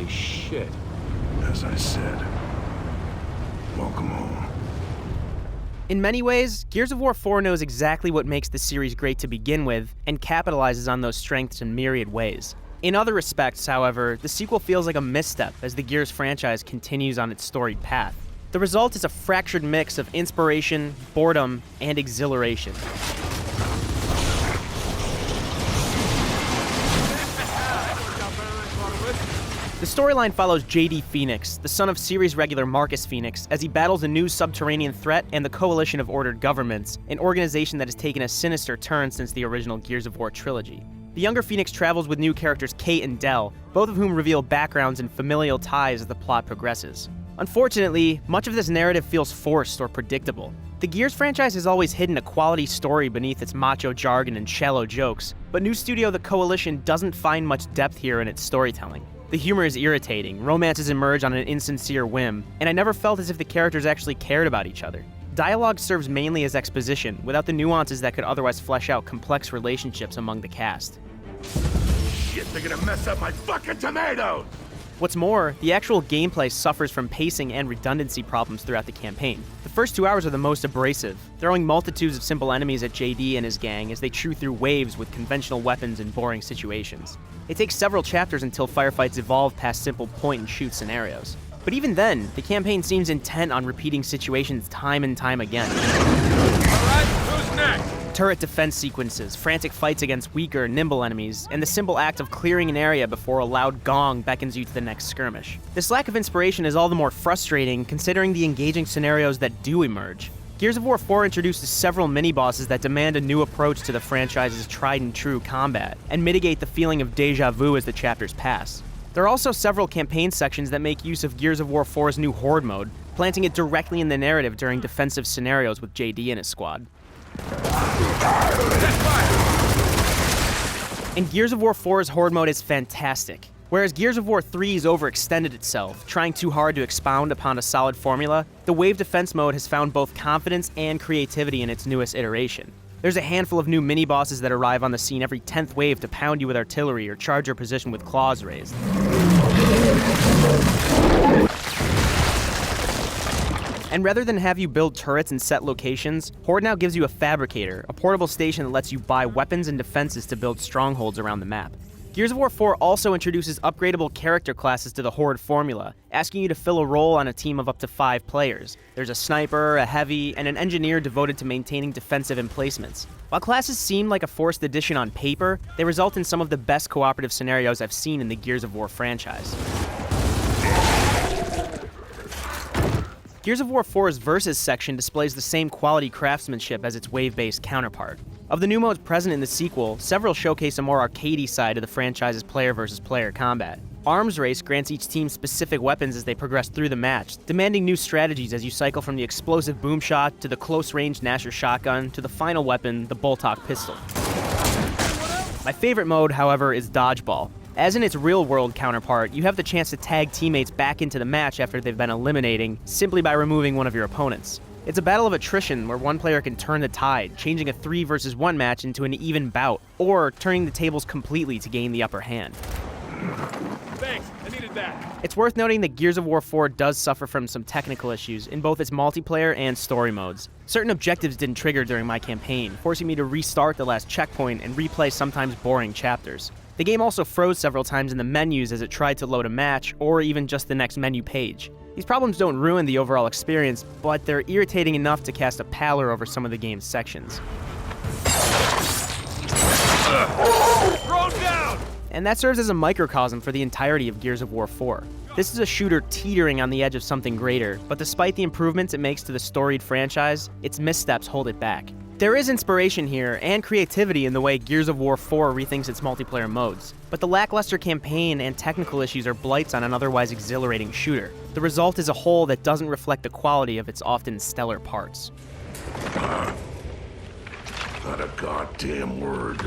Holy shit. As I said, welcome home. In many ways, Gears of War 4 knows exactly what makes the series great to begin with, and capitalizes on those strengths in myriad ways. In other respects, however, the sequel feels like a misstep as the Gears franchise continues on its storied path. The result is a fractured mix of inspiration, boredom, and exhilaration. The storyline follows JD Phoenix, the son of series regular Marcus Phoenix, as he battles a new subterranean threat and the Coalition of Ordered Governments, an organization that has taken a sinister turn since the original Gears of War trilogy. The younger Phoenix travels with new characters Kate and Del, both of whom reveal backgrounds and familial ties as the plot progresses. Unfortunately, much of this narrative feels forced or predictable. The Gears franchise has always hidden a quality story beneath its macho jargon and shallow jokes, but new studio The Coalition doesn't find much depth here in its storytelling. The humor is irritating, romances emerge on an insincere whim, and I never felt as if the characters actually cared about each other. Dialogue serves mainly as exposition, without the nuances that could otherwise flesh out complex relationships among the cast. Shit, they're gonna mess up my fucking tomatoes! What's more, the actual gameplay suffers from pacing and redundancy problems throughout the campaign. The first 2 hours are the most abrasive, throwing multitudes of simple enemies at JD and his gang as they chew through waves with conventional weapons in boring situations. It takes several chapters until firefights evolve past simple point-and-shoot scenarios. But even then, the campaign seems intent on repeating situations time and time again. Alright, who's next? Turret defense sequences, frantic fights against weaker, nimble enemies, and the simple act of clearing an area before a loud gong beckons you to the next skirmish. This lack of inspiration is all the more frustrating considering the engaging scenarios that do emerge. Gears of War 4 introduces several mini-bosses that demand a new approach to the franchise's tried-and-true combat, and mitigate the feeling of déjà vu as the chapters pass. There are also several campaign sections that make use of Gears of War 4's new Horde mode, planting it directly in the narrative during defensive scenarios with JD and his squad. And Gears of War 4's Horde mode is fantastic. Whereas Gears of War 3's overextended itself, trying too hard to expound upon a solid formula, the Wave Defense mode has found both confidence and creativity in its newest iteration. There's a handful of new mini-bosses that arrive on the scene every 10th wave to pound you with artillery or charge your position with claws raised. And rather than have you build turrets and set locations, Horde now gives you a fabricator, a portable station that lets you buy weapons and defenses to build strongholds around the map. Gears of War 4 also introduces upgradable character classes to the Horde formula, asking you to fill a role on a team of up to 5 players. There's a sniper, a heavy, and an engineer devoted to maintaining defensive emplacements. While classes seem like a forced addition on paper, they result in some of the best cooperative scenarios I've seen in the Gears of War franchise. Gears of War 4's Versus section displays the same quality craftsmanship as its wave-based counterpart. Of the new modes present in the sequel, several showcase a more arcadey side of the franchise's player-versus-player combat. Arms Race grants each team specific weapons as they progress through the match, demanding new strategies as you cycle from the explosive boom shot to the close-range Nasher shotgun to the final weapon, the Boltok pistol. My favorite mode, however, is Dodgeball. As in its real-world counterpart, you have the chance to tag teammates back into the match after they've been eliminating, simply by removing one of your opponents. It's a battle of attrition where one player can turn the tide, changing a 3 versus 1 match into an even bout, or turning the tables completely to gain the upper hand. Thanks, I needed that. It's worth noting that Gears of War 4 does suffer from some technical issues in both its multiplayer and story modes. Certain objectives didn't trigger during my campaign, forcing me to restart the last checkpoint and replay sometimes boring chapters. The game also froze several times in the menus as it tried to load a match, or even just the next menu page. These problems don't ruin the overall experience, but they're irritating enough to cast a pallor over some of the game's sections. Throw down! And that serves as a microcosm for the entirety of Gears of War 4. This is a shooter teetering on the edge of something greater, but despite the improvements it makes to the storied franchise, its missteps hold it back. There is inspiration here, and creativity in the way Gears of War 4 rethinks its multiplayer modes, but the lackluster campaign and technical issues are blights on an otherwise exhilarating shooter. The result is a whole that doesn't reflect the quality of its often stellar parts. Not a goddamn word.